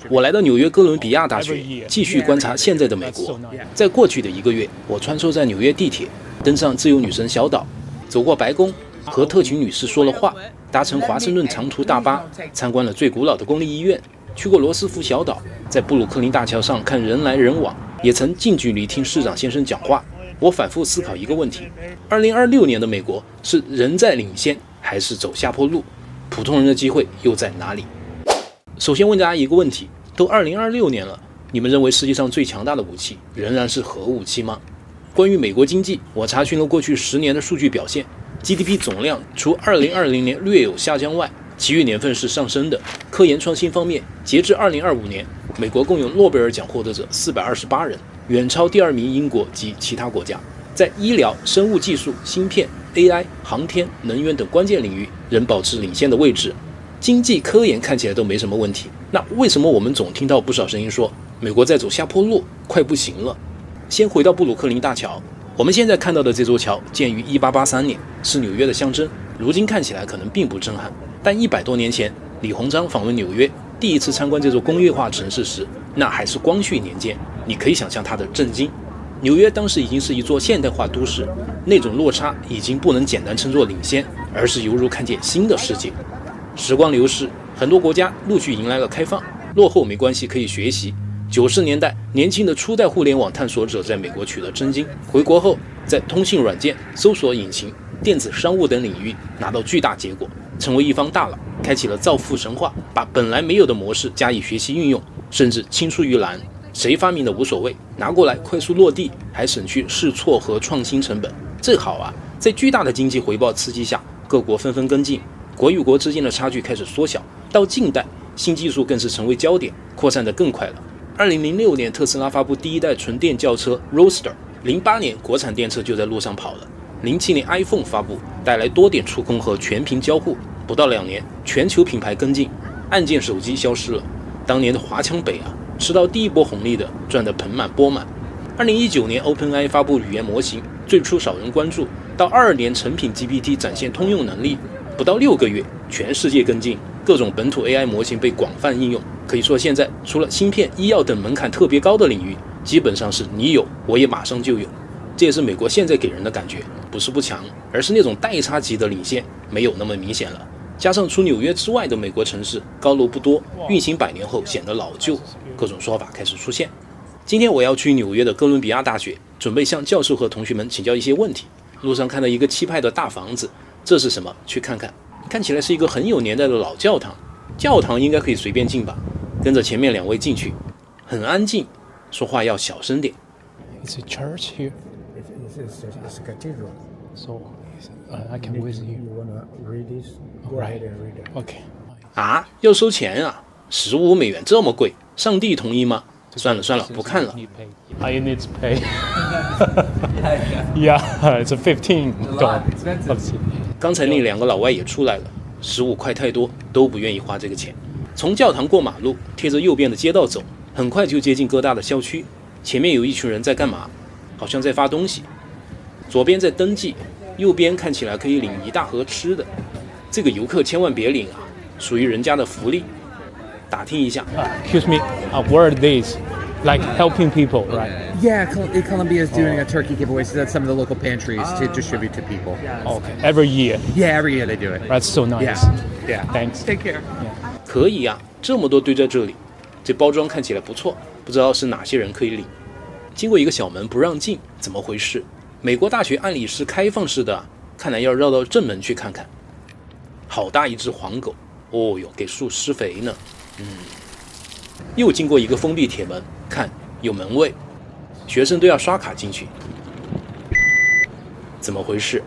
我来到纽约哥伦比亚大学，继续观察现在的美国。在过去的1个月，我穿梭在纽约地铁，登上自由女神小岛，走过白宫，和特勤女士说了话，搭乘华盛顿长途大巴，参观了最古老的公立医院，去过罗斯福小岛，在布鲁克林大桥上看人来人往，也曾近距离听市长先生讲话。我反复思考一个问题：2026年的美国是人在领先，还是走下坡路？普通人的机会又在哪里？首先问大家一个问题：都2026年了，你们认为世界上最强大的武器仍然是核武器吗？关于美国经济，我查询了过去10年的数据表现， GDP 总量除2020年略有下降外，其余年份是上升的。科研创新方面，截至2025年，美国共有诺贝尔奖获得者428人，远超第2名英国及其他国家。在医疗、生物技术、芯片、AI、航天、能源等关键领域仍保持领先的位置。经济科研看起来都没什么问题，那为什么我们总听到不少声音说美国在走下坡路，快不行了？先回到布鲁克林大桥，我们现在看到的这座桥建于1883年，是纽约的象征，如今看起来可能并不震撼，但100多年前李鸿章访问纽约，第一次参观这座工业化城市时，那还是光绪年间，你可以想象他的震惊。纽约当时已经是一座现代化都市，那种落差已经不能简单称作领先，而是犹如看见新的世界。时光流逝，很多国家陆续迎来了开放，落后没关系，可以学习。90年代，年轻的初代互联网探索者在美国取得真经，回国后在通信软件、搜索引擎、电子商务等领域拿到巨大结果，成为一方大佬，开启了造富神话，把本来没有的模式加以学习运用，甚至青出于蓝。谁发明的无所谓，拿过来快速落地，还省去试错和创新成本，这好啊！在巨大的经济回报刺激下，各国纷纷跟进，国与国之间的差距开始缩小。到近代，新技术更是成为焦点，扩散得更快了。2006年，特斯拉发布第一代纯电轿车 Roadster，08年国产电车就在路上跑了。07年 iPhone 发布，带来多点触控和全屏交互，不到2年，全球品牌跟进，按键手机消失了。当年的华强北啊，吃到第一波红利的，赚得盆满钵满。2019年 OpenAI 发布语言模型，最初少人关注，到22年成品 GPT 展现通用能力，不到6个月，全世界跟进，各种本土 AI 模型被广泛应用。可以说现在除了芯片、医药等门槛特别高的领域，基本上是你有我也马上就有。这也是美国现在给人的感觉，不是不强，而是那种代差级的领先没有那么明显了。加上除纽约之外的美国城市高楼不多，运行100年后显得老旧，各种说法开始出现。今天我要去纽约的哥伦比亚大学，准备向教授和同学们请教一些问题。路上看到一个气派的大房子，这是什么？去看看。看起来是一个很有年代的老教堂，教堂应该可以随便进吧？跟着前面2位进去，很安静，说话要小声点。It's a church here. It's a cathedral. So I can visit you. You wanna read this? Go ahead and read it. Okay. 啊，要收钱啊！15美元这么贵，上帝同意吗？算了算了，不看了。I need to pay. Yeah, it's a $15. 刚才那2个老外也出来了，15块太多，都不愿意花这个钱。从教堂过马路，贴着右边的街道走，很快就接近哥大的校区。前面有一群人在干嘛？好像在发东西。左边在登记，右边看起来可以领一大盒吃的。这个游客千万别领啊，属于人家的福利。打听一下。Excuse me, what are these? Like helping people, right? Yeah, Colombia is doing a turkey giveaway to some of the local pantries to distribute to people. Okay, every year. Yeah, every year they do it. That's so nice. Yeah. Thanks. Take care. 可以呀，这么多堆在这里，这包装看起来不错，不知道是哪些人可以领。经过一个小门不让进，怎么回事？美国大学按理是开放式的啊，看来要绕到正门去看看。好大一只黄狗，哦哟，给树施肥呢。又经过一个封闭铁门，看有门卫，学生都要刷卡进去，怎么回事？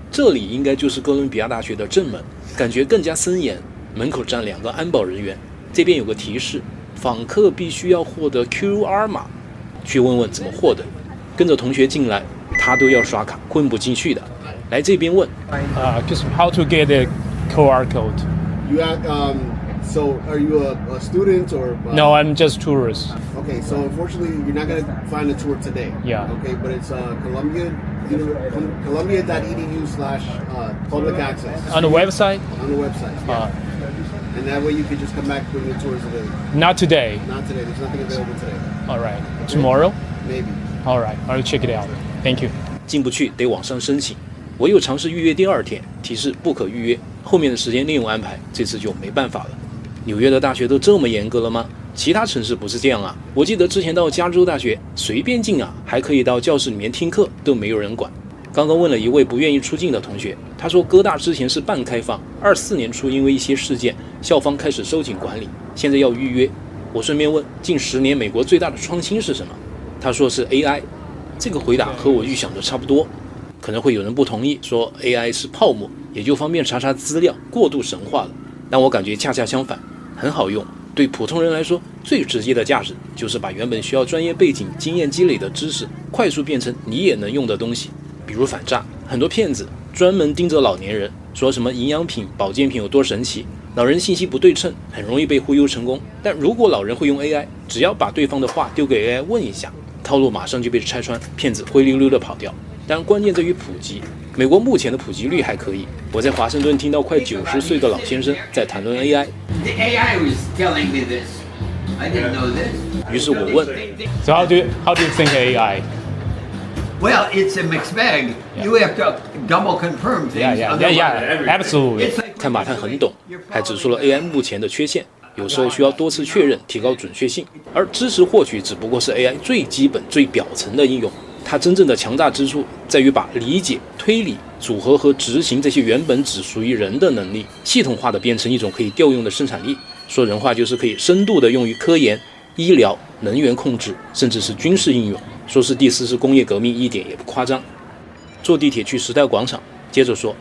这里应该就是哥伦比亚大学的正门，感觉更加森严，门口站2个安保人员，这边有个提示，访客必须要获得 QR 码，去问问怎么获得。跟着同学进来，他都要刷卡，混不进去的。来这边问。Just how to get a QR code? You have, so are you a student or? No, I'm just tourist. Okay, so unfortunately you're not gonna find a tour today. Yeah. Okay, but it's Columbia.edu/public access. On the website? On the website. Yeah. And that way you could just come back when your tours available. Not today. Not today. There's nothing available today. All right. Tomorrow? Maybe. All right. I'll check it out. Thank you. 进不去得网上申请，我又尝试预约第二天，提示不可预约，后面的时间另有安排，这次就没办法了。纽约的大学都这么严格了吗？其他城市不是这样啊。我记得之前到加州大学随便进啊，还可以到教室里面听课，都没有人管。刚刚问了一位不愿意出境的同学，他说哥大之前是半开放，24年初因为一些事件，校方开始收紧管理，现在要预约。我顺便问，近10年美国最大的创新是什么？他说是 AI。这个回答和我预想的差不多。可能会有人不同意，说 AI 是泡沫，也就方便查查资料，过度神化了。但我感觉恰恰相反，很好用。对普通人来说，最直接的价值就是把原本需要专业背景、经验积累的知识，快速变成你也能用的东西。比如反诈，很多骗子专门盯着老年人，说什么营养品、保健品有多神奇，老人信息不对称，很容易被忽悠成功。但如果老人会用 AI， 只要把对方的话丢给 AI 问一下，套路马上就被拆穿，骗子灰溜溜的跑掉。当然，关键在于普及。美国目前的普及率还可以。我在华盛顿听到快90岁的老先生在谈论 AI。The AI was telling me this. I didn't know this. 于是我问 So how do you think AI? Well, it's a mixed bag. You have to double confirm things. Yeah. Absolutely. 看马探很懂，还指出了 AI 目前的缺陷，有时候需要多次确认，提高准确性。而知识获取只不过是 AI 最基本、最表层的应用。它真正的强大之处在于把理解、推理、组合和执行这些原本只属于人的能力，系统化的变成一种可以调用的生产力。说人话就是可以深度的用于科研、医疗、能源控制，甚至是军事应用。说是第4次工业革命一点也不夸张。坐地铁去时代广场，接着说，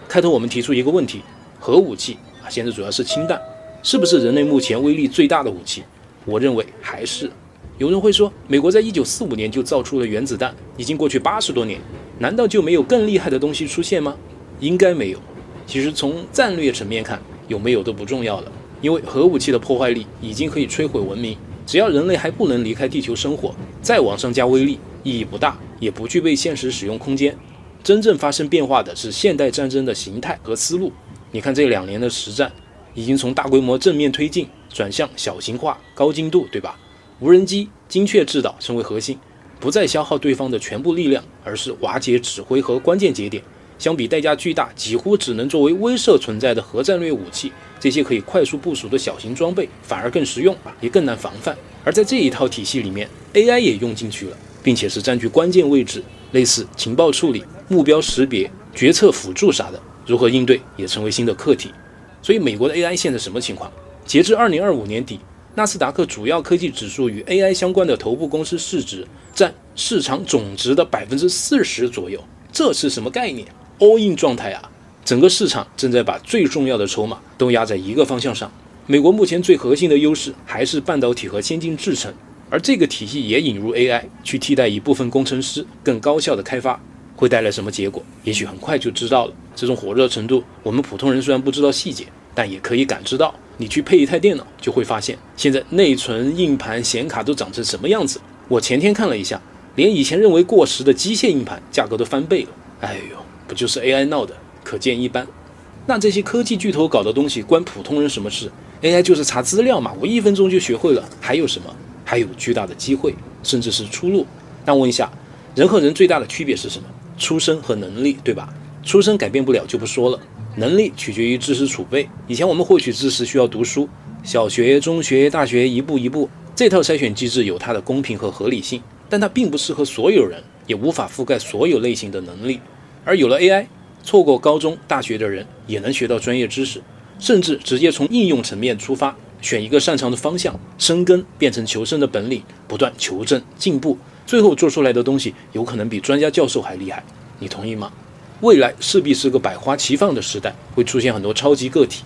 开头我们提出一个问题：核武器现在主要是氢弹，是不是人类目前威力最大的武器？我认为还是。有人会说，美国在1945年就造出了原子弹，已经过去80多年，难道就没有更厉害的东西出现吗？应该没有。其实从战略层面看，有没有都不重要了，因为核武器的破坏力已经可以摧毁文明，只要人类还不能离开地球生活，再往上加威力意义不大，也不具备现实使用空间。真正发生变化的是现代战争的形态和思路。你看这2年的实战，已经从大规模正面推进转向小型化、高精度，对吧？无人机精确制导成为核心，不再消耗对方的全部力量，而是瓦解指挥和关键节点。相比代价巨大、几乎只能作为威慑存在的核战略武器，这些可以快速部署的小型装备反而更实用，也更难防范。而在这一套体系里面 ，AI 也用进去了，并且是占据关键位置，类似情报处理、目标识别、决策辅助啥的，如何应对也成为新的课题。所以美国的 AI 现在什么情况？截至2025年底，纳斯达克主要科技指数与 AI 相关的头部公司市值占市场总值的40%左右，这是什么概念 ？all in 状态啊！整个市场正在把最重要的筹码都压在一个方向上。美国目前最核心的优势还是半导体和先进制程，而这个体系也引入 AI 去替代一部分工程师更高效的开发，会带来什么结果？也许很快就知道了。这种火热程度，我们普通人虽然不知道细节，但也可以感知到。你去配一台电脑，就会发现现在内存、硬盘、显卡都长成什么样子。我前天看了一下，连以前认为过时的机械硬盘价格都翻倍了。哎呦，不就是 AI 闹的，可见一斑。那这些科技巨头搞的东西关普通人什么事？ AI 就是查资料嘛，我1分钟就学会了，还有什么？还有巨大的机会，甚至是出路。但问一下，人和人最大的区别是什么？出身和能力，对吧？出身改变不了就不说了，能力取决于知识储备。以前我们获取知识需要读书，小学、中学、大学一步一步，这套筛选机制有它的公平和合理性，但它并不适合所有人，也无法覆盖所有类型的能力。而有了 AI， 错过高中、大学的人也能学到专业知识，甚至直接从应用层面出发，选一个擅长的方向，深耕变成求生的本领，不断求证进步，最后做出来的东西有可能比专家教授还厉害。你同意吗？未来势必是个百花齐放的时代，会出现很多超级个体。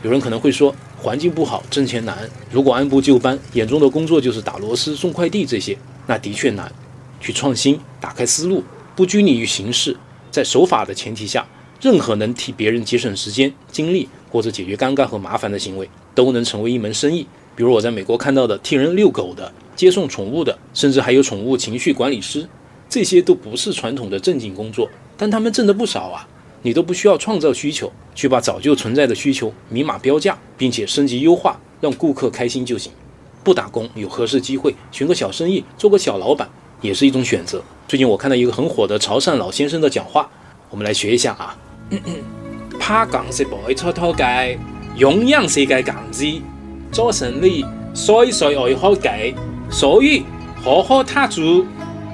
有人可能会说，环境不好，挣钱难。如果按部就班，眼中的工作就是打螺丝、送快递这些，那的确难。去创新，打开思路，不拘泥于形式，在守法的前提下，任何能替别人节省时间、精力或者解决尴尬和麻烦的行为，都能成为一门生意。比如我在美国看到的替人遛狗的、接送宠物的，甚至还有宠物情绪管理师，这些都不是传统的正经工作，但他们挣得不少啊。你都不需要创造需求，去把早就存在的需求明码标价，并且升级优化，让顾客开心就行。不打工有合适机会，寻个小生意，做个小老板也是一种选择。最近我看到一个很火的潮汕老先生的讲话，我们来学一下啊。拍港式不會出拖計，永養世界港資，做生意衰衰愛好計，所以好好踏足，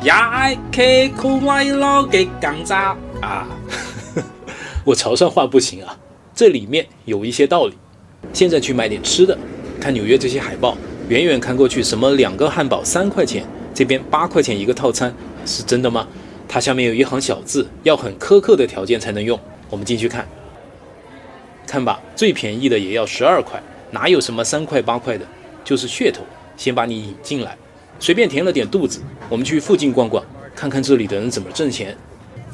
也愛刻苦耐勞嘅港渣啊！我潮汕话不行啊，这里面有一些道理。现在去买点吃的，看纽约这些海报，远远看过去什么2个汉堡3块钱，这边8块钱一个套餐，是真的吗？它下面有一行小字，要很苛刻的条件才能用。我们进去看，看吧，最便宜的也要12块，哪有什么3块8块的，就是噱头，先把你引进来，随便填了点肚子。我们去附近逛逛，看看这里的人怎么挣钱。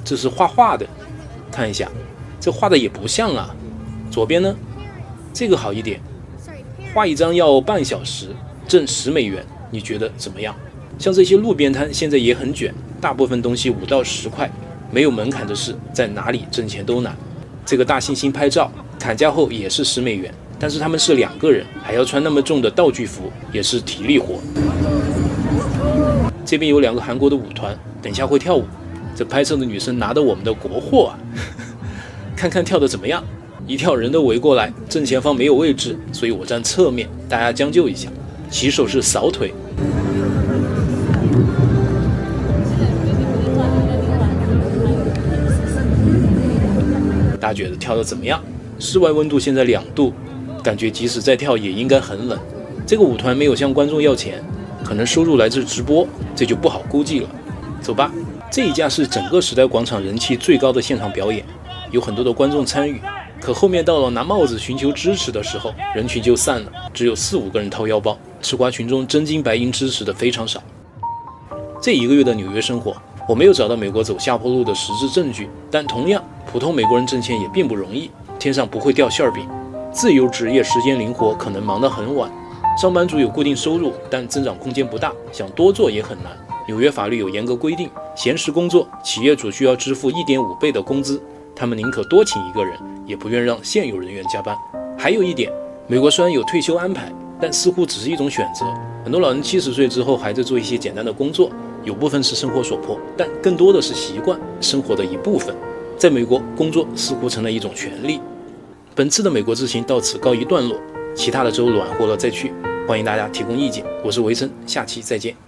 这是画画的，看一下，这画的也不像啊。左边呢，这个好一点，画一张要半小时，挣10美元，你觉得怎么样？像这些路边摊现在也很卷，大部分东西5到10块，没有门槛的事，在哪里挣钱都难。这个大猩猩拍照，砍价后也是10美元，但是他们是2个人，还要穿那么重的道具服，也是体力活。这边有2个韩国的舞团，等一下会跳舞。这拍摄的女生拿的我们的国货啊，看看跳的怎么样。一跳人都围过来，正前方没有位置，所以我站侧面，大家将就一下。起手是扫腿。大家觉得跳的怎么样？室外温度现在2度，感觉即使再跳也应该很冷。这个舞团没有向观众要钱，可能收入来自直播，这就不好估计了。走吧，这一架是整个时代广场人气最高的现场表演，有很多的观众参与。可后面到了拿帽子寻求支持的时候，人群就散了，只有4、5个人掏腰包。吃瓜群众真金白银支持的非常少。这1个月的纽约生活，我没有找到美国走下坡路的实质证据，但同样，普通美国人挣钱也并不容易，天上不会掉馅饼。自由职业时间灵活，可能忙得很晚。上班族有固定收入，但增长空间不大，想多做也很难。纽约法律有严格规定，闲时工作，企业主需要支付1.5倍的工资。他们宁可多请1个人，也不愿让现有人员加班。还有一点，美国虽然有退休安排，但似乎只是一种选择。很多老人70岁之后还在做一些简单的工作，有部分是生活所迫，但更多的是习惯，生活的一部分。在美国，工作似乎成了一种权利。本次的美国之行到此告一段落，其他的州暖和了再去。欢迎大家提供意见，我是维森，下期再见。